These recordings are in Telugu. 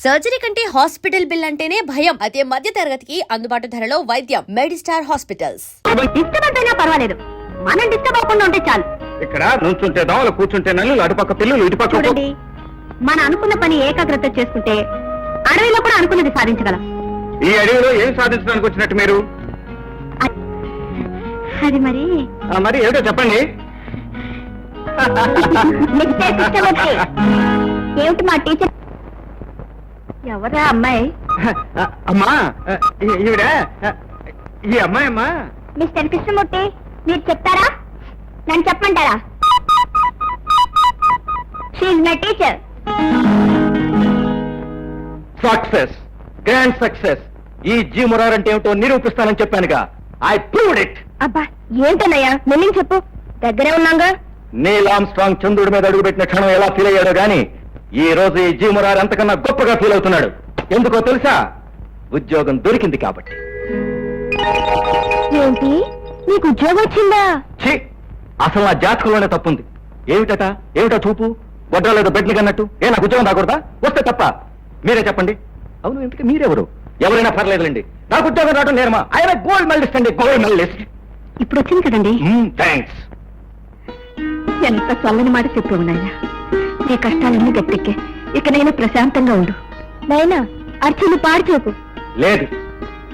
సర్జరీ కంటే హాస్పిటల్ బిల్ అంటేనే భయం. అదే మధ్య తరగతికి అందుబాటు ధరలో వైద్యం. Medistar hospitals. డిస్టర్బెన్స్ అయినా పర్వాలేదు, మనం డిస్టర్బ్ అవ్వకుండా ఉంటే చాలు. ఇక్కడ నుంచుంటే దోమలు, కూర్చుంటే నల్లులు, అటుపక్క పిల్లలు, ఇటుపక్క చూడండి, మన అనుకున్న పని ఏకాగ్రత చేసుకుంటే అడవిలో కూడా అనుకున్నది సాధించగలం. ఈ అడవిలో ఏం సాధించడానికి వచ్చినట్టు మీరు? అది మరి మరి ఏమిటో చెప్పండి. ఏమిటి మా టీచర్? ఎవరా అమ్మాయి? అమ్మా, ఈవిడ ఈ అమ్మాయి అమ్మా. మిస్టర్ కృష్ణమూర్తి, మీరు చెప్తారా నన్ను చెప్పమంటారా? She's my teacher. Success, grand success. ఈ జీ మురార్ అంటే ఏమిటో నిరూపిస్తానని చెప్పానుగా. I proved it. అబ్బా ఏంటన్నయ్యా, నువ్వు చెప్పు, దగ్గరే ఉన్నాగా. నీల్ ఆర్మ్స్ట్రాంగ్ చంద్రుడి మీద అడుగుపెట్టిన క్షణం ఎలా ఫీల్ అయ్యాడో గాని ఈ రోజు ఈ జీ మురార్ అంతకన్నా గొప్పగా ఫీల్ అవుతున్నాడు. ఎందుకో తెలుసా? ఉద్యోగం దొరికింది కాబట్టి. ఏంటి, నీకు ఉద్యోగం వచ్చిందా? ఛీ, అసలు నా జాతకంలోనే తప్పుంది. ఏమిటా చూపు? గొడ్డలేదు బెడ్లు కన్నట్టు. నాకు ఉద్యోగం రాకూడదా? వస్తే తప్ప. మీరే చెప్పండి. అవును, ఇంతకీ మీరెవరు? ఎవరైనా పర్లేదులేండి, నాకు ఉద్యోగం రావడం నేర్మా. ఆయన గోల్డ్ మెడలిస్ట్ అండి, గోల్డ్ మెడలిస్ట్. ఇప్పుడు వచ్చింది కదండి. థ్యాంక్స్. ఎంత చల్లని మాట చెప్పు నాయనా. నీ కష్టాలన్నీ గట్టెక్కే, ఇక నేను ప్రశాంతంగా ఉండు నాయనా. అర్చన పాడు చూపు. లేదు,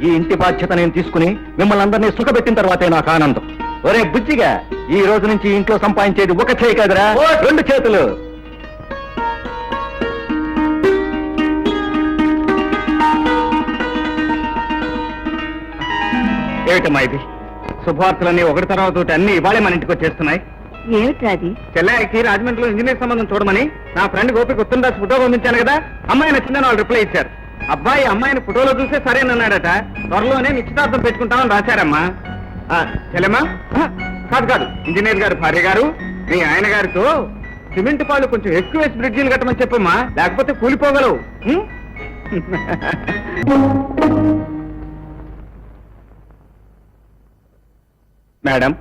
ఈ ఇంటి బాధ్యత నేను తీసుకుని మిమ్మల్ని అందరినీ సుఖపెట్టిన తర్వాతే నాకు ఆనందం. ఒరే బుజ్జిగా, ఈ రోజు నుంచి ఇంట్లో సంపాదించేది ఒక చేయి కదరా, 2 చేతులు. ఏమిటమ్మా ఇది? శుభవార్తలన్నీ ఒకటి తర్వాత ఒకటి అన్ని ఇవాళే మన ఇంటికి వచ్చేస్తున్నాయి. ఏమిట్రాది? చెల్లాయికి రాజమండ్రిలో ఇంజనీర్ సంబంధం చూడమని నా ఫ్రెండ్ గోపికి ఉత్తరం రాసి ఫోటో పంపించాను కదా. అమ్మాయి నచ్చిందని వాళ్ళు రిప్లై ఇచ్చారు. అబ్బాయి అమ్మాయిని ఫోటోలో చూసే సరేనన్నాడట. త్వరలోనే నిశ్చితార్థం పెట్టుకుంటామని రాశారమ్మా. చెల్లెమ్మా, కాదు, ఇంజనీర్ గారు భార్య గారు మీ ఆయన గారితో సిమెంట్ పాలు కొంచెం ఎక్కువ వేసి బ్రిడ్జీలు కట్టమని చెప్పమ్మా, లేకపోతే కూలిపోగలవు. మేడం.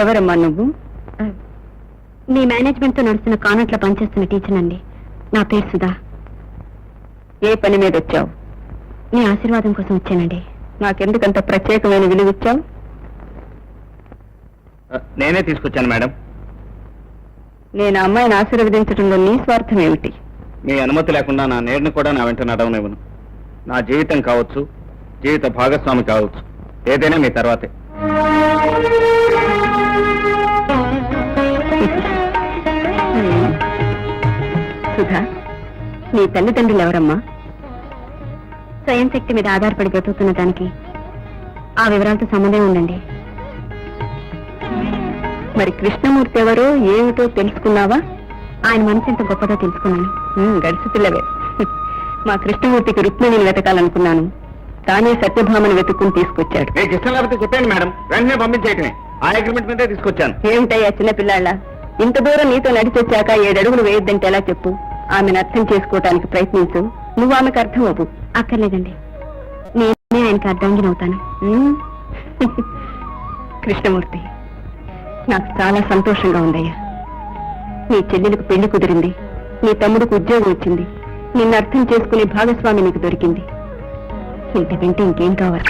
ఎవరమ్మా నువ్వు? మీ మేనేజ్మెంట్ తో నడుస్తున్న కాన్వెంట్ లో పనిచేస్తున్న టీచర్ అండి. నా పేరు సుధా. ఏ పని మీద వచ్చావు? మీ ఆశీర్వాదం కోసం వచ్చానండి. నాకెందుకంత ప్రత్యేకమైన విలువ ఇచ్చావు? నేనే తీసుకొచ్చాను మేడం. నేను అమ్మాయిని ఆశీర్వదించడంలో నీ స్వార్థం ఏమిటి? మీ అనుమతి లేకుండా నా నేరుని కూడా నా వెంట నడవనివ్వను. నా జీవితం కావచ్చు, జీవిత భాగస్వామి కావచ్చు, ఏదైనా మీ తర్వాతే. సుధా, నీ తల్లిదండ్రులు ఎవరమ్మా? స్వయం శక్తి మీద ఆధారపడి బ్రతుకుతున్న దానికి ఆ వివరాలతో సంబంధం ఉందండి. మరి కృష్ణమూర్తి ఎవరో ఏమిటో తెలుసుకున్నావా? ఆయన మనసు ఎంత గొప్పదో తెలుసుకున్నాను. గడిచి పిల్లవే. మా కృష్ణమూర్తికి రుక్మిణిని వెతకాలనుకున్నాను, తానే సత్యభామని వెతుక్కుని తీసుకొచ్చాడు. మీకు ఇష్టం లేకపోతే చెప్పండి మేడం, వెంటనే పంపించేయటమే. ఆ అగ్రిమెంట్ మీదే తీసుకొచ్చాను. ఏమిటయ్యా చిన్నపిల్లాళ్ళ, ఇంత దూరం నీతో నడిచొచ్చాక 7 అడుగులు వేయొద్దంటే ఎలా చెప్పు? ఆమెను అర్థం చేసుకోవటానికి ప్రయత్నించు, నువ్వు ఆమెకు అర్థం అవ్వు. అక్కర్లేదండి, నేనే ఆయనకి అర్థంగినవుతాను. కృష్ణమూర్తి, నాకు చాలా సంతోషంగా ఉందయ్యా. నీ చెల్లెలకు పెళ్లి కుదిరింది, నీ తమ్ముడికి ఉద్యోగం వచ్చింది, నిన్ను అర్థం చేసుకునే భాగస్వామి నీకు దొరికింది. ఇంతకంటే ఇంకేం కావాలి?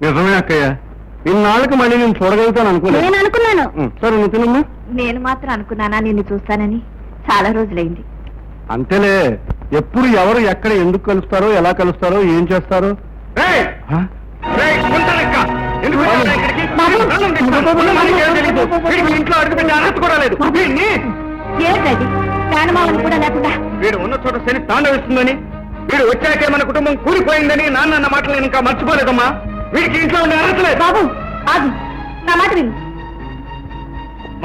నిజమే అక్కయ్య, ఇన్నాళ్ళకి మళ్ళీ నేను చూడగలుగుతాను అనుకున్నాను. నేను అనుకున్నాను. సరే, నువ్వు తినమ్మా. నేను మాత్రం అనుకున్నానా నిన్ను చూస్తానని? చాలా రోజులైంది. అంతేలే, ఎప్పుడు ఎవరు ఎక్కడ ఎందుకు కలుస్తారో, ఎలా కలుస్తారో, ఏం చేస్తారో. ఇంట్లో అడుగుపెట్టి అర్హత కూడా లేదు. ఏంటది? ప్రాణమాలను కూడా లేకుండా వీడు ఉన్న చోట శని తాండవిస్తుందని, వీడు వచ్చాకే మన కుటుంబం కూలిపోయిందని నాన్న అన్న మాటలు నేను ఇంకా మర్చిపోలేదమ్మా. వీడికి ఇంట్లో ఉండే అర్హత లేదు. బాబు ఆగు, నా మాట విను.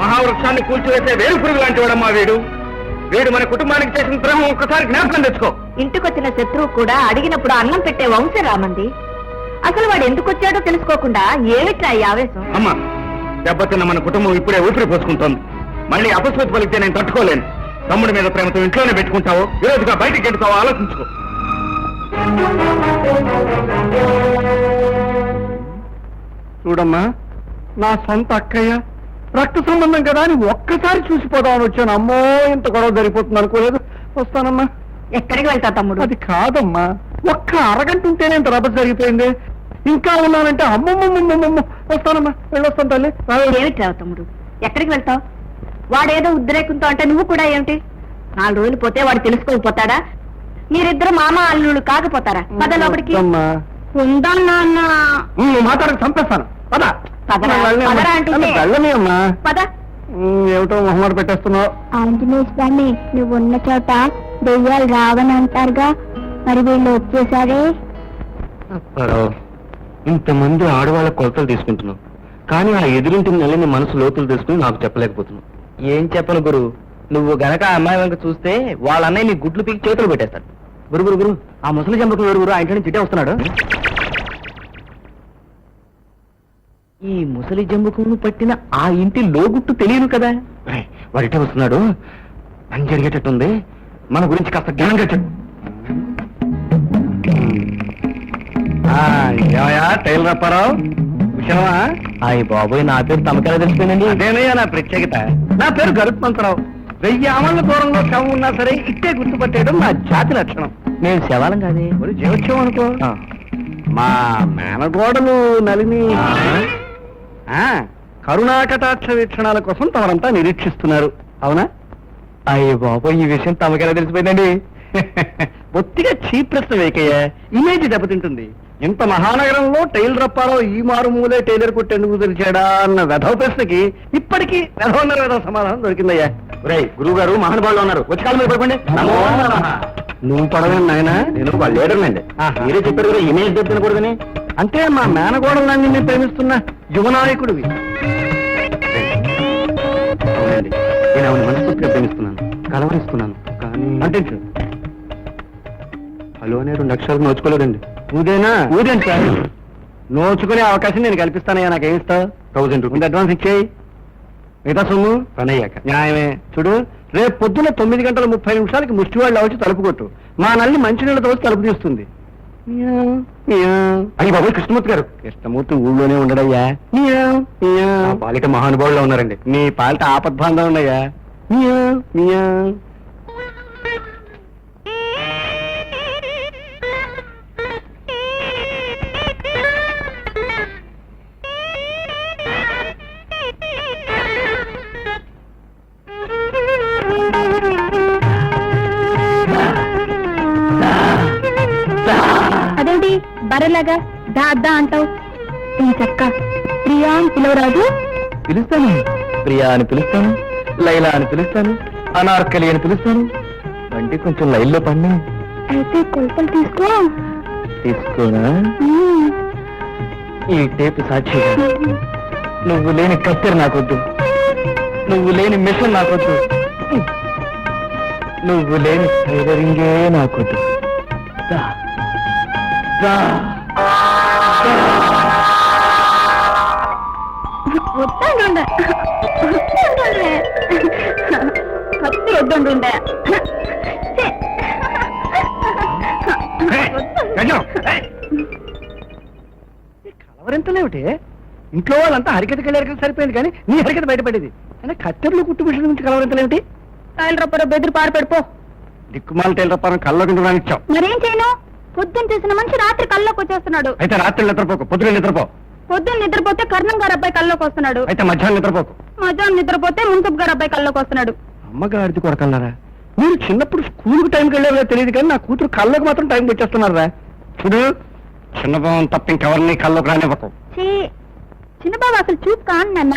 మహావృక్షాన్ని కూల్చివేసే వేరు పురుగు లాంటి వాడమ్మా వీడు. వీడు మన కుటుంబానికి చేసిన ద్రోహం ఒక్కసారి జ్ఞాపకం తెచ్చుకో. ఇంటికొచ్చిన శత్రువు కూడా అడిగినప్పుడు అన్నం పెట్టే వంశం రామంది. అసలు వాడు ఎందుకు వచ్చాడో తెలుసుకోకుండా ఏమిట్రా ఈ ఆవేశం? అమ్మా, దెబ్బతిన్న మన కుటుంబం ఇప్పుడే ఊపిరి పోసుకుంటోంది. మళ్ళీ అపస్మృతి పలికితే నేను తట్టుకోలేను. తమ్ముడి మీద ప్రేమతో ఇంట్లోనే పెట్టుకుంటావో, ఈరోజుగా బయటికి ఎట్టుకోవో ఆలోచించుకో. చూడమ్మా, నా సొంత అక్కయ్య, రక్త సంబంధం కదా అని ఒక్కసారి చూసిపోదామని వచ్చాను. అమ్మో, ఇంత గొడవ జరిగిపోతుంది అనుకోలేదు. వస్తానమ్మా. ఎక్కడికి వెళ్తా తమ్ముడు? అది కాదమ్మా, ఒక్క అరగంట ఉంటేనే ఇంత రభస జరిగిపోయింది. ఇంకా ఉన్నానంటే అమ్మమ్మమ్మమ్మమ్మ. వస్తానమ్మా, వెళ్ళొస్తాను తల్లి. ఏమిటి రావు తమ్ముడు, ఎక్కడికి వెళ్తావు? వాడేదో ఉద్రేకంతో అంటే నువ్వు కూడా ఏమిటి? 4 రోజులు పోతే వాడు తెలుసుకోకపోతాడా? మీరిద్దరు మామ అల్లుళ్ళు కాకపోతారా? పద లోపలికి. ఉందా నాన్న? మాట్లాడక చంపేస్తాను. పద. పదరా, పదరా అంటుంటే. వెళ్ళని అమ్మా. పద. ఏమిటో మొహమాట పెట్టేస్తున్నావు. ఆంజనేయ స్వామి, నువ్వు ఉన్న చోట దెయ్యాలు రావని అంటారుగా, మరి వీళ్ళు వచ్చేసారే. ఇంతమంది ఆడవాళ్ళ కొలతలు తీసుకుంటున్నావు, కానీ ఆ ఎదురింటి నెలని మనసు లోతులు తీసుకుని నాకు చెప్పలేకపోతున్నావు. ఏం చెప్పను గురు, నువ్వు గనక ఆ అమ్మాయి వెనక చూస్తే వాళ్ళ అన్నయ్య నీ గుడ్లు పీకి చేతులు పెట్టేస్తాడు. గురు గురు గురు, ఆ ముసలి చంపకు వేరు గురు, ఆ ఇంటి నుంచి ఇటే వస్తున్నాడు. ఈ ముసలి జంబుకును పట్టిన ఆ ఇంటి లోగుట్టు తెలియను కదా. వాడిటే వస్తున్నాడు. పని జరిగేటట్టుంది, మన గురించి కాస్త జ్ఞానంగా చెప్పు. టైలర్ అప్పారావు, విషయమా? అయ్యి బాబోయ్, నా పేరు తమకెలా తెలిసిపోయిందండి? అదేనయ్యా నా ప్రత్యేకత. నా పేరు గరుత్మంతరావు. 1000 ఆమల దూరంలో శవం ఉన్నా సరే ఇట్టే గుర్తుపట్టేయడం నా జాతి లక్షణం. మేము శవాలం కాదే, మరి జీవోత్సవం అనుకో. మా మేనగోడలు నలిని కరుణాకటాక్ష వీక్షణాల కోసం తమరంతా నిరీక్షిస్తున్నారు, అవునా? అయ్యి బాబోయ్, ఈ విషయం తమకెలా తెలిసిపోయిందండి? బొత్తిగా చీప్ ప్రశ్న వేకయ్యా, ఇమేజ్ దెబ్బతింటుంది. ఇంత మహానగరంలో టైలర్ అప్పారావు ఈ మారుమూలే టైలర్ కొట్టేందుకు తెరిచాడా అన్న వెధవ ప్రశ్నకి ఇప్పటికీ వెధవ సమాధానం దొరికిందయ్యా. గురువు గారు మహానుభావులు ఉన్నారు, వచ్చి కాలం మీద పడుకోండి. నువ్వు పడవేండి నాయన, నేను వాళ్ళ లీడర్నండి. మీరే చెప్పారు కదా ఇమేజ్ దెబ్బతినకూడదని. అంటే మా మేనగోడలన్నీ నేను ప్రేమిస్తున్న యువనాయకుడివి. అవునండి, నేను ఆవిడ మనస్ఫూర్తిగా ప్రేమిస్తున్నాను, కలవరిస్తున్నాను. కానీ అంటే హలో అనే 2 అక్షరాలు నోచుకోలేదండి. ఊదేంటి సార్? నోచుకునే అవకాశం నేను కల్పిస్తానయ్యా. నాకేమిస్తావు? 1000 రూపీస్ అడ్వాన్స్ ఇచ్చేయి, మిగతా సొమ్ము పని అయ్యాక. న్యాయమే. చూడు, రేపు పొద్దున్న 9:30 ముష్టివాళ్ళు వచ్చి తలుపు కొట్టు. మా నల్లి మంచినీళ్ళతో వచ్చి తలుపు తీస్తుంది. అయ్యి బాబు, కృష్ణమూర్తి గారు. కృష్ణమూర్తి ఊళ్ళోనే ఉండడయ్యా. పాలిట మహానుభావుల్లో ఉన్నారండి. మీ పాలిట ఆపద్బాంధం ఉన్నాయా. అదేంటి బర్రెలాగా దా దా అంటావు? చక్క ప్రియా అని పిలవరాదు? పిలుస్తాను, ప్రియా అని పిలుస్తాను, లైలా అని పిలుస్తాను, అనార్కలి అని పిలుస్తాను. బండి కొంచెం లైన్లో పడినా. అయితే కొలతలు తీసుకో. తీసుకోనా? ఈ టేపు సాక్షిగా నువ్వు లేని కత్తెర నాకొద్దు, నువ్వు లేని మిషన్ నాకొద్దు, నువ్వు లేని టైలరింగే నాకొద్దు. కత్తి వద్దంటుండే. కలవరింతలేమిటి? ఇంట్లో వాళ్ళంతా హరికథకి వెళ్ళారు, సరిపోయింది, కానీ నీ హరికథ బయటపడేది. అంటే కత్తెరలు కుట్టు మిషన్ నుంచి కలవరింతలేమిటి? టైలరప్ప బెదిరి పారిపెడిపో. దిక్కుమాల టైలరప్ప కల్లో కింద రానిచ్చావు. మరేం చేయను? పొద్దున్న చేసిన మనిషి రాత్రి కల్లోకి వచ్చేస్తున్నాడు. అయితే రాత్రి నిద్రపోకు, పొద్దున నిద్రపో. పొద్దున్న నిద్రపోతే కర్ణం గారు అబ్బాయి కల్లోకి వస్తున్నాడు. అయితే మధ్యాహ్నం నిద్రపోకు. మధ్యాహ్నం నిద్రపోతే మున్సబ్ గారు అబ్బాయి కల్లోకి వస్తున్నాడు. అమ్మగారిది కొరకన్నారా? మీరు చిన్నప్పుడు స్కూల్కి టైంకి వెళ్ళేవో తెలియదు, కానీ నా కూతురు కళ్ళకు మాత్రం టైంకి వచ్చేస్తున్నారా? చూడు, చిన్నబాబు తప్ప ఇంకెవరిని కళ్ళకు రానివ్వకు. చిన్నబాబు అసలు చూపు కాను నాన్న.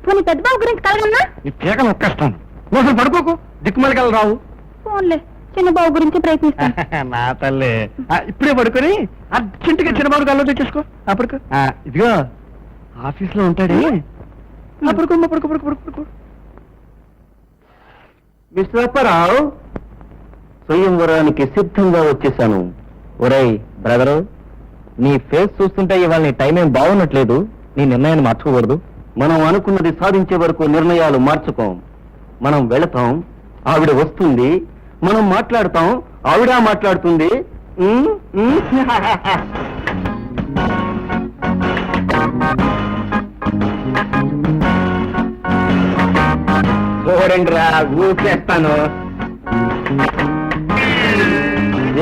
పోనీ పెద్దబాబు గురించి కలగన్నా? నీ పీక నొక్కేస్తాను. నువ్వు అసలు పడుకోకు, దిక్కుమలకి వెళ్ళి రావు. ఫోన్లే, చిన్నబాబు గురించి ప్రయత్నిస్తాను. నా తల్లి, ఇప్పుడే పడుకొని అర్జెంటుగా చిన్నబాబు కళ్ళు తెచ్చేసుకో. అప్పటికు ఇదిగో ఆఫీస్ లో ఉంటాడే, అప్పటికో పడుకో పడుకో పడుకో పడుకో. మిస్టర్ అప్పారావు, స్వయంవరానికి సిద్ధంగా వచ్చేసాను. ఒరేయ్ బ్రదరు, నీ ఫేస్ చూస్తుంటే ఇవాళ నీ టైం ఏం బాగున్నట్లేదు. నీ నిర్ణయాన్ని మార్చుకోకూడదు. మనం అనుకున్నది సాధించే వరకు నిర్ణయాలు మార్చుకోం. మనం వెళతాం, ఆవిడ వస్తుంది, మనం మాట్లాడతాం, ఆవిడ మాట్లాడుతుంది. ఫ్రెండ్ రా ఊపేస్తాను.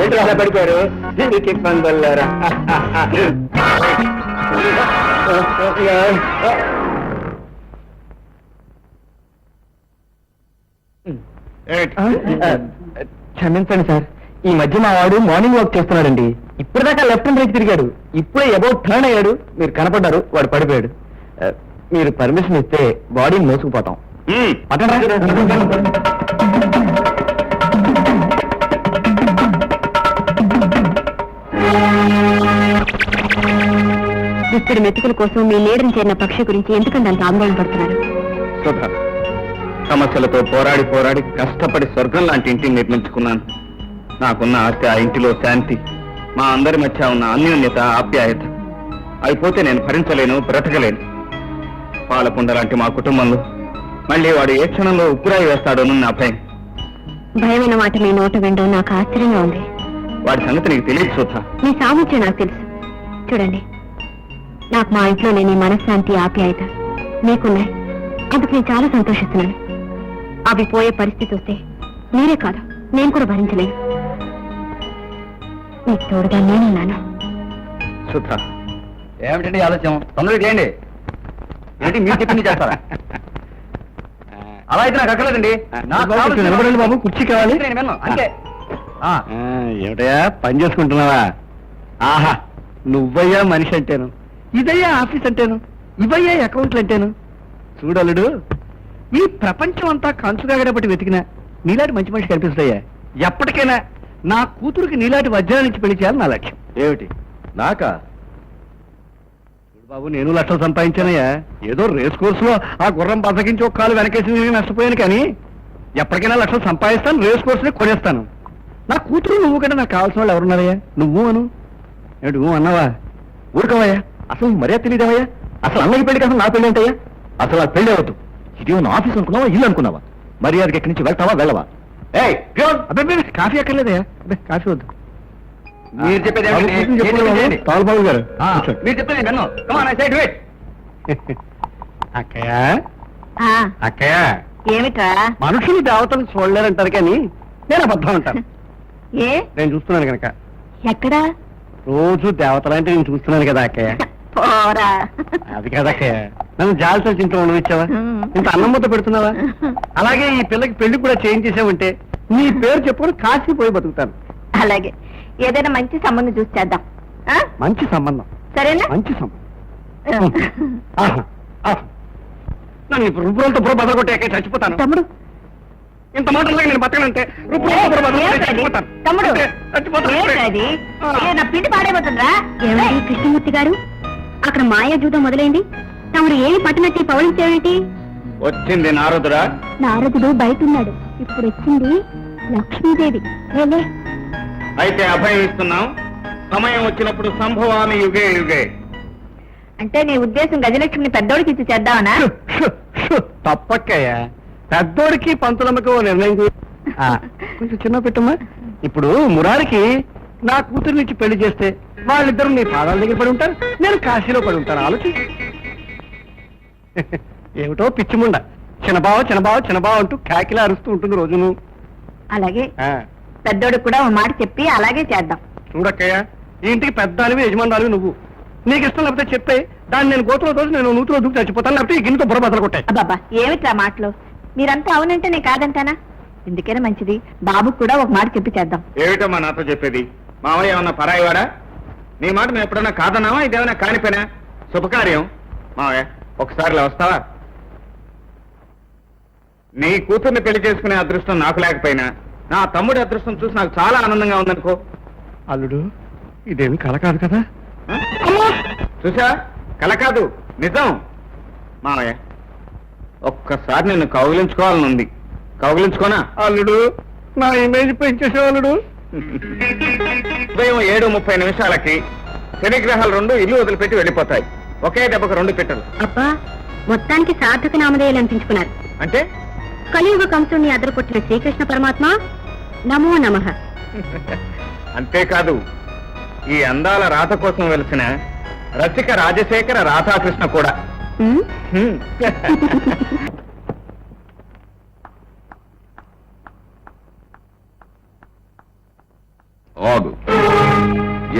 ఏంటి అలా పడిపోయారు? దీనికి ఇబ్బంది వల్లారా? క్షమించండి సార్, ఈ మధ్య మా వాడు మార్నింగ్ వాక్ చేస్తున్నాడండి. ఇప్పటిదాకా లెఫ్ట్ అండ్ రైట్ తిరిగాడు, ఇప్పుడే అబౌట్ టర్న్ అయ్యాడు, మీరు కనపడ్డారు, వాడు పడిపోయాడు. మీరు పర్మిషన్ ఇస్తే బాడీని మోసుకుపోతాం. ఇప్పుడు మెతుకుల కోసం మీ నీడని చేరిన పక్షి గురించి ఎందుకంటే అంత ఆందోళన పడుతున్నారు? సుధా, సమస్యలతో పోరాడి పోరాడి కష్టపడి స్వర్గం లాంటి ఇంటిని నిర్మించుకున్నాను. నాకున్న ఆస్తి, ఆ ఇంటిలో శాంతి, మా అందరి మధ్య ఉన్న అన్యోన్యత, ఆప్యాయత అయిపోతే నేను భరించలేను, బ్రతకలేను. పాలకుండ లాంటి మా కుటుంబంలో మళ్ళీ వాడు ఏ క్షణంలో ఉప్పురాయి వేస్తాడోనని నా భయం. భయమైన మాట మీ నోట వినడం నాకు ఆశ్చర్యంగా ఉంది. వాడి సంగతి నీకు తెలియదు సుధా. మీ సామర్థ్యం నాకు తెలుసు. చూడండి, నాకు మా ఇంట్లో లేని మనశ్శాంతి, ఆప్యాయత మీకున్నాయి. అందుకు నేను చాలా సంతోషిస్తున్నాను. అవి పోయే పరిస్థితి వస్తే మీరే కాదు, నేను కూడా భరించలేను. మీకు తోడుగా నేనున్నాను. సుధా, ఏమిటండి ఆలోచన? తొందరగా చేయండి. ఏంటి మీరు చెప్పింది చేస్తారా? అలా అయితే నాకు అక్కర్లేదండి. నిలబడండి బాబు, కుర్చీ కావాలి. నేను విన్నాను, అంతే. ఏమిటయా పని చేసుకుంటున్నావా? ఆహా, నువ్వయ్యా మనిషి అంటేను, ఇదయ్యా ఆఫీస్ అంటేను, ఇవయ్యా అకౌంట్లు అంటేను. చూడలుడు, ఈ ప్రపంచం అంతా కంచుగాగడబట్టి వెతికినా నీలాంటి మంచి మనిషి కనిపిస్తాయా? ఎప్పటికైనా నా కూతురికి నీలాంటి వజ్రాల నుంచి పెళ్లి చేయాలి నా లక్ష్యం. ఏమిటి నాకా? చూడు బాబు, నేను లక్షలు సంపాదించానయ్యా. ఏదో రేస్ కోర్సులో ఆ గుర్రం బతకించి ఒక కాలు వెనకేసి నష్టపోయాను, కానీ ఎప్పటికైనా లక్షలు సంపాదిస్తాను, రేస్ కోర్సుని కొనేస్తాను. నా కూతురు నువ్వు కంటే నాకు కావాల్సిన వాళ్ళు ఎవరున్నారయ్యా? నువ్వు అను. ఏమిటి నువ్వు అన్నావా? ఊరుకోవయ్యా, అసలు మర్యాద తెలియదేవయ్యా. అసలు అన్నయ్య పెళ్లికి అసలు నా పెళ్లి ఏంటయ్యా? అసలు ఆ పెళ్లి అవద్దు. ఇది నా ఆఫీస్ అనుకున్నావా, ఇల్లు అనుకున్నావా? మర్యాదకి ఎక్కడి నుంచి వెళ్తావా, వెళ్ళవా? ఏయ్ ప్యూన్, అబ్బాయి కాఫీ అక్కర్లేదయ్యా. అబ్బాయి కాఫీ వద్దు. మీరు చెప్పేది ఏమిటి? బాబు, కూర్చొని చెప్పు బాబు. తాళబాబు గారు కూర్చోండి. మీరు చెప్పేది విన్ను. Come on, I said wait. అక్కయ్య అక్కయ్య, ఏమిట్రా? మనుషులు దేవతలు చూడలేరంటారు, కానీ నేను అబద్ధం అంటాను. ఏ? నేను చూస్తున్నాను కనుక. ఎక్కడా? రోజు దేవతలంటే నేను చూస్తున్నాను కదా అక్కయ్య. పోరా. అది కదా అక్కయ్య, నన్ను జాలసలు ఇంట్లో ఉండవిచ్చావా? ఇంత అన్నం ముద్ద పెడుతున్నావా? అలాగే ఈ పిల్లకి పెళ్లి కూడా చేయించేసావంటే నీ పేరు చెప్పుకొని కాశీ పోయి బతుకుతాను. అలాగే, ఏదైనా మంచి సంబంధం చూసి చేద్దాం. ఆ? మంచి సంబంధం, సరేనా? మంచి సంబంధం. ఆహా, ఆహా. నన్ను ఇప్పుడు రుబ్బురంతో బుర్ర బదలగొట్టే చచ్చిపోతాను. తమ్ముడు, ఇంత మాటల్లో నేను బతకనంటే రుబ్బురంతో బుర్ర బదలగొట్టే చచ్చిపోతాను. తమ్ముడు, అంతే, చచ్చిపోతాను. ఏంటది? ఆ. ఏ, నా పిండి పాడైపోతుందా? ఏమండి కృష్ణమూర్తి గారు, అక్కడ మాయా జూదం మొదలైంది. తమరు ఏమి పట్టినట్టు పవళించేవేంటి? వచ్చింది నారదురా. నారదుడు బయట ఉన్నాడు. ఇప్పుడు వచ్చింది లక్ష్మీదేవి. వెళ్ళే. అయితే అభయం ఇస్తున్నాం. సమయం వచ్చినప్పుడు సంభవామి యుగే యుగే. అంటే నీ ఉద్దేశం గజలక్ష్మిని పెద్దోడికి ఇచ్చి చేద్దామనా? తప్పక్కయ్యా, పెద్దోడికి పంతులమ్మకి ఓ నిర్ణయం కొంచెం చిన్న పెట్టమ్మా. ఇప్పుడు మురారికి నా కూతురునిచ్చి పెళ్లి చేస్తే వాళ్ళిద్దరు నీ పాదాల దగ్గర పడి ఉంటారు, నేను కాశీలో పడి ఉంటాను. ఆలోచించు. ఏమిటో పిచ్చిముండ, చిన్నబావ చిన్నబావ చిన్నబావ అంటూ కాకిలా అరుస్తూ ఉంటుంది రోజును. అలాగే, ఆ, పెద్దోడికి కూడా ఓ మాట చెప్పి అలాగే చేద్దాం. చూడక్కయ్యా, ఈ ఇంటికి పెద్దానివి యజమానురాలివి నువ్వు. నీకు ఇష్టం లేకపోతే చెప్పే, దాన్ని నేను గోతులో దోసి నేను నూతులో దూకి చచ్చిపోతాను, లేకపోతే ఈ గిన్నెతో బుర్ర బదలు కొట్టాయి. అబ్బాబా, ఏమిట్రా మాటలు? మీరంతా అవునంటే నేను కాదంటానా? ఎందుకైనా మంచిది, బాబుకు కూడా ఒక మాట చెప్పి చేద్దాం. ఏమిటమ్మా నాతో చెప్పేది? మావయ్య ఏమన్నా పరాయివాడా? నీ మాట మేము ఎప్పుడన్నా కాదన్నావా? ఇదేమన్నా కానిపోయినా శుభకార్యం. మావయ్య ఒకసారి ఇలా వస్తావా? నీ కూతుర్ని పెళ్లి చేసుకునే అదృష్టం నాకు లేకపోయినా నా తమ్ముడి అదృష్టం చూసి నాకు చాలా ఆనందంగా ఉందనుకో. అల్లుడు, ఇదేమి కల కాదు కదా? చూసా, కల కాదు, నిజం. మావయ్య ఒక్కసారి నిన్ను కౌగిలించుకోవాలనుంది. కౌగిలించుకోనా? అల్లుడు, నా ఇమేజ్ పెంచేసే అల్లుడు. ఉదయం 7:30 శనిగ్రహాలు 2 ఇల్లు వదిలిపెట్టి వెళ్ళిపోతాయి. ఒకే దెబ్బకు 2 పిట్టలు. అబ్బా, మొత్తానికి సార్థక నామధేయాలు అనిపించుకున్నారు. అంటే కలియుగ కంసుని అదరకొట్టిన శ్రీకృష్ణ పరమాత్మ నమో నమః. అంతేకాదు, ఈ అందాల రాత కోసం వెలిసిన రసిక రాజశేఖర రాధాకృష్ణ కూడా. ఉమ్, హ్మ్. ఆగు.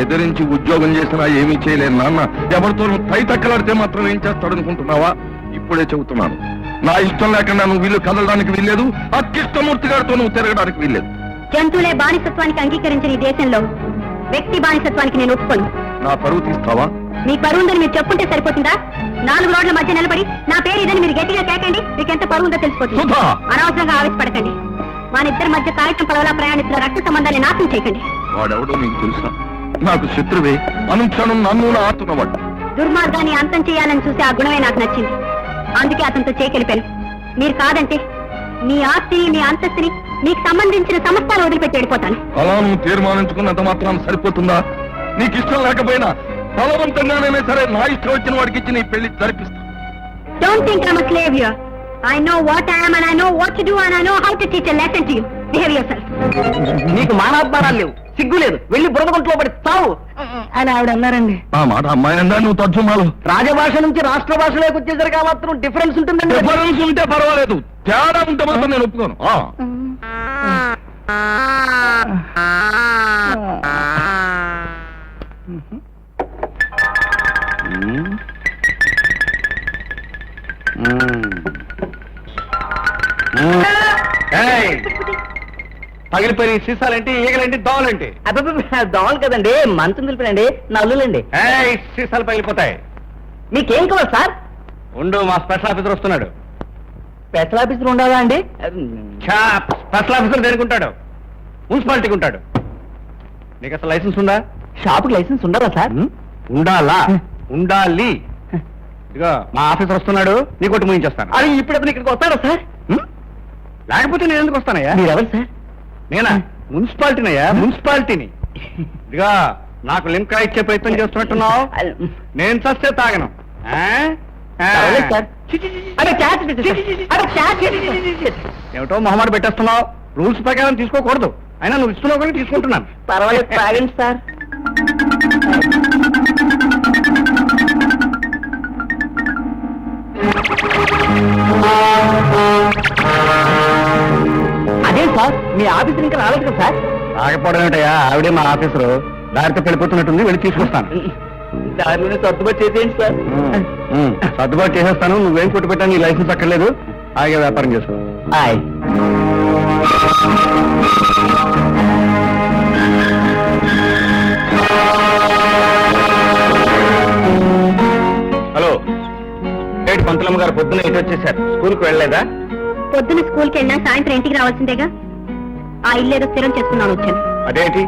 ఎదిరించి ఉద్యోగం చేసినా ఏమీ చేయలేను నాన్న. ఎవరితోనూ తైతక్కలాడితే మాత్రం ఏం చేస్తాడనుకుంటున్నావా? ఇప్పుడే చెబుతున్నాను, నా ఇష్టం లేకుండా నువ్వు వీళ్ళు కదలడానికి వీల్లేదు. ఆ కృష్ణమూర్తి గారితో నువ్వు తిరగడానికి వీల్లేదు. జంతువులే బానిసత్వానికి అంగీకరించిన ఈ దేశంలో వ్యక్తి బానిసత్వానికి నేను ఒప్పుకోను. నా పరువు తీస్తావా? మీ పరువు ఉందని మీరు చెప్పుంటే సరిపోతుందా? 4 రోడ్ల మధ్య నిలబడి నా పేరు ఇదని మీరు గట్టిగా కేకండి, మీకు ఎంత పరువు ఉందో తెలిసిపోతుంది. సుధా! అనవసరంగా ఆవేశపడకండి. మన ఇద్దరి మధ్య కాగితం పడవలా ప్రయాణిస్తున్న రక్త సంబంధాన్ని నాశనం చేయకండి. వాడెవడో నీకు తెలుసా? నాకు శత్రువే, అనుక్షణం నన్ను ఆతున్నవాడు. దుర్మార్గాన్ని అంతం చేయాలని చూసే ఆ గుణమే నాకు నచ్చింది. అందుకే అతనితో చేయగలిపాను. మీరు కాదంటే మీ ఆస్తిని, మీ అంతస్తుని, మీకు సంబంధించిన సమస్తాలు వదిలిపెట్టి వెళ్ళిపోతాను. అలా నువ్వు తీర్మానించుకున్నంత మాత్రం సరిపోతుందా? నీకు ఇష్టం లేకపోయినా బలవంతంగానే సరే నా ఇష్టం వచ్చిన వాడికి ఇచ్చి నీ పెళ్లి జరిపిస్తా. Don't think I'm a slave here. I know what I am and I know what to do and I know how to teach a lesson to you. Behave yourself. నీకు మానాభిమానాలు లేవు, సిగ్గు లేదు, వెళ్ళి బురదగుంట్లో పడి తావు అని ఆవిడ అన్నారండి. ఆ మాట అమ్మాయి అందా నువ్వు తర్జుమాలు? రాజభాష నుంచి రాష్ట్ర భాషలోకి వచ్చేసరికి ఆ మాత్రం డిఫరెన్స్ ఉంటుందండి. డిఫరెన్స్ ఉంటే పర్వాలేదు, తేడా ఉంటే మాత్రం నేను ఒప్పుకోను. పగిలిపోయిన సీసాలేంటి, ఈగలేంటి, దోవలేంటి? దోమలు కదండి, మంచం దులిపినండి, నల్లులండి. సీసాలు పగిలిపోతాయి. మీకేం కావాలి సార్? ఉండు, మా స్పెషల్ ఆఫీసర్ వస్తున్నాడు. స్పెషల్ ఆఫీసర్ ఉండాలా అండి? స్పెషల్ ఆఫీసర్ దేనికుంటాడు? మున్సిపాలిటీకి ఉంటాడు. నీకు అసలు లైసెన్స్ ఉందా? షాపుకి లైసెన్స్ ఉండాలా సార్? ఉండాలా? ఉండాలి. ఇదిగో మా ఆఫీసర్ వస్తున్నాడు, నీకొట్టి ముగించేస్తాను. అది ఇప్పుడు అతను ఇక్కడికి వస్తాడా సార్? లేకపోతే నేను ఎందుకు వస్తానయ్యా? మీరెవరు సార్? నేనా? మున్సిపాలిటీనయ్యా, మున్సిపాలిటీని. ఇదిగా నాకు లింకా ఇచ్చే ప్రయత్నం చేస్తున్నట్టున్నావు. నేను చస్తే తాగను. పర్వాలేదు సార్. ఏమిటో మొహమాట పెట్టేస్తున్నావు. రూల్స్ ప్రకారం తీసుకోకూడదు, అయినా నువ్వు ఇస్తున్నావు కానీ తీసుకుంటున్నాను. పర్వాలేదు తాగండి సార్. అదే సార్, మీ ఆఫీసర్ ఇంకా రాలేదు కదా సార్? రాకపోవడం ఏమిటయ్యా, ఆవిడే మా ఆఫీసరు. దారితో వెళ్ళిపోతున్నట్టుంది, వెళ్ళి తీసుకొస్తాను. దారిలోనే సర్దుబాటు చేసేయండి సార్. సర్దుబాటు చేసేస్తాను. నువ్వేం కొట్టు పెట్టా, నీ లైసెన్స్ అక్కర్లేదు. ఆగే వ్యాపారం చేసుకో. ఆయ్. హలో, ఏంటి పంతులమ్మ గారు పొద్దున్న ఇటు వచ్చేసారు, స్కూల్కి వెళ్ళలేదా? పొద్దున స్కూల్కి వెళ్ళినా సాయంత్రం ఇంటికి రావాల్సిందేగా. ఆ ఇల్లేదో స్థిరం చేసుకున్నాను వచ్చాను. అదేంటి?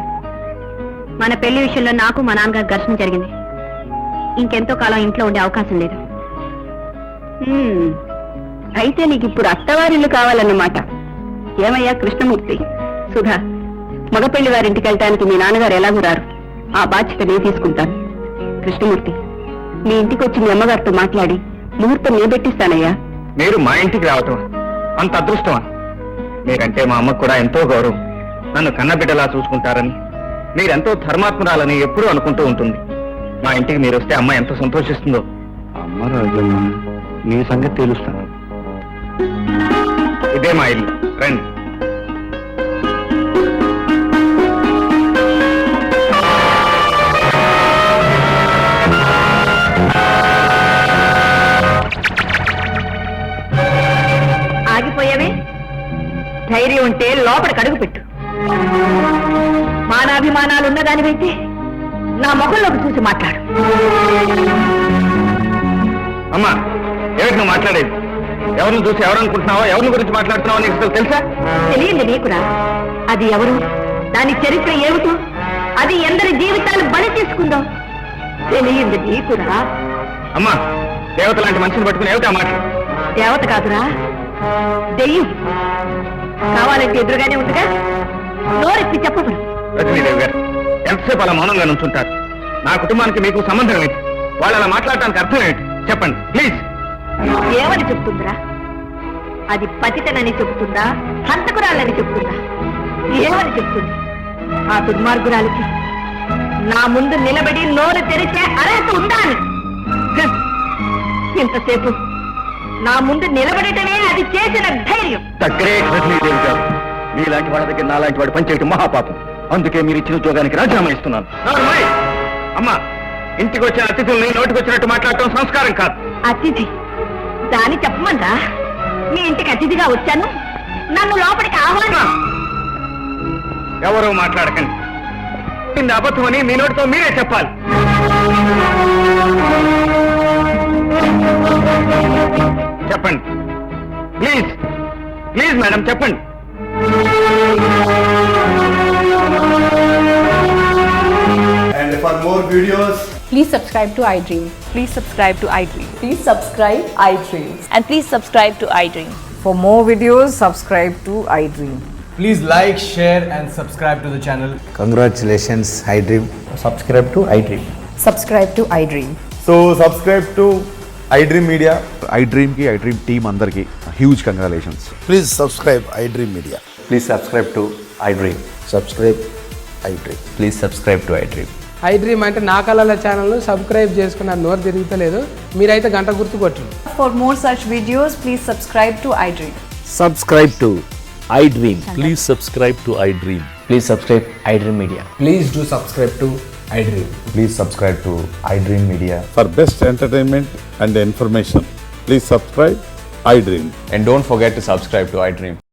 మన పెళ్లి విషయంలో నాకు మా నాన్నగారు ఘర్షణ జరిగింది. ఇంకెంతో కాలం ఇంట్లో ఉండే అవకాశం లేదు. అయితే నీకు ఇప్పుడు అత్తవారిల్లు కావాలన్నమాట. ఏమయ్యా కృష్ణమూర్తి, సుధా, మగపెళ్లి వారింటికి వెళ్ళటానికి మీ నాన్నగారు ఎలాగూ రారు. ఆ బాధ్యత నేను తీసుకుంటాను. కృష్ణమూర్తి, మీ ఇంటికి వచ్చి మీ అమ్మగారితో మాట్లాడి ముహూర్తం నేను పెట్టిస్తానయ్యా. మీరు మా ఇంటికి రావటం అంత అదృష్టమా? మీరంటే మా అమ్మకు కూడా ఎంతో గౌరవం. నన్ను కన్నబిడ్డలా చూసుకుంటారని, మీరెంతో ధర్మాత్మరాలని ఎప్పుడూ అనుకుంటూ ఉంటుంది. మా ఇంటికి మీరు వస్తే అమ్మ ఎంత సంతోషిస్తుందో. అమ్మ రాజమ్మ, నీ సంగతి తెలుస్తాను. ఇదే మా ఇల్లు, రండి. ఆగిపోయావే? ధైర్యం ఉంటే లోపల కడుగు పెట్టు. మానాభిమానాలు ఉన్నదానివైతే నా మొహంలోకి చూసి మాట్లాడు. అమ్మా, ఏమిటి నువ్వు మాట్లాడేది? ఎవరిని చూసి ఎవరనుకుంటున్నావో, ఎవరిని గురించి మాట్లాడుతున్నావో నీకు అసలు తెలుసా? తెలియంది నీకురా. అది ఎవరు, దాని చరిత్ర ఏమిటో, అది ఎందరి జీవితాలు బలి తీసుకుందో తెలియంది నీకురా. అమ్మా, దేవత లాంటి మనిషిని పట్టుకుని ఏమిటా మాట? దేవత కాదురా, దెయ్యం. కావాలంటే ఎదురుగానే ఉందిగా, నోరెత్తి చెప్పబడు. రజనీదేవి గారు, ఎంతసేపు అలా మౌనంగా నుంచుంటారు? నా కుటుంబానికి మీకు సంబంధం ఏంటి? వాళ్ళు అలా మాట్లాడటానికి అర్థం ఏంటి? చెప్పండి ప్లీజ్. ఏమని చెప్తుందిరా? అది పతితనని చెప్తుందా, హంతకురాలని చెప్తుందా? ఏమని చెప్తుంది? ఆ దుర్మార్గురాలికి నా ముందు నిలబడి నోరు తెరిచే అర్హత ఉందా అని. ఇంతసేపు నా ముందు నిలబడటమే అది చేసిన ధైర్యం. దగ్గరే రజనీదేవి గారు, నీలాంటి వాళ్ళ దగ్గర నాలాంటి వాడు పనిచేయటం మహాపాపం. అందుకే మీరు ఇచ్చిన ఉద్యోగానికి రాజీనామా ఇస్తున్నాను. నార్మల్. అమ్మా, ఇంటికి వచ్చిన అతిథుల్ని నోటికి వచ్చినట్టు మాట్లాడటం సంస్కారం కాదు. అతిథి దాని చెప్పమంటా. మీ ఇంటికి అతిథిగా వచ్చాను, నన్ను లోపలికి ఆహ్వానం. ఎవరో మాట్లాడకండి. ఇది అబద్ధమని మీ నోటితో మీరే చెప్పాలి. చెప్పండి ప్లీజ్. ప్లీజ్ మేడం, చెప్పండి. And for more videos, Please subscribe to iDream. Please subscribe to iDream. Please subscribe iDream. And please subscribe to iDream. For more videos, subscribe to iDream. please like, share, and subscribe to the channel. Congratulations, iDream. Subscribe to iDream. Subscribe to iDream. So subscribe to iDream Media. iDream కి iDream టీమ్ అందరికి huge congratulations. Please subscribe iDream Media. Please subscribe to iDream. Subscribe iDream. Please subscribe to iDream. iDream అంటే నా కళల ఛానల్ను సబ్స్క్రైబ్ చేసుకున్న నోరు తిరుగుతలేదు. మీరైతే గంట గుర్తు కొట్టండి. For more such videos, please subscribe to iDream. Subscribe to iDream. Please subscribe to iDream. Please subscribe iDream Media. Please do subscribe to iDream. Please subscribe to iDream Media. For best entertainment and information, please subscribe iDream. And don't forget to subscribe to iDream.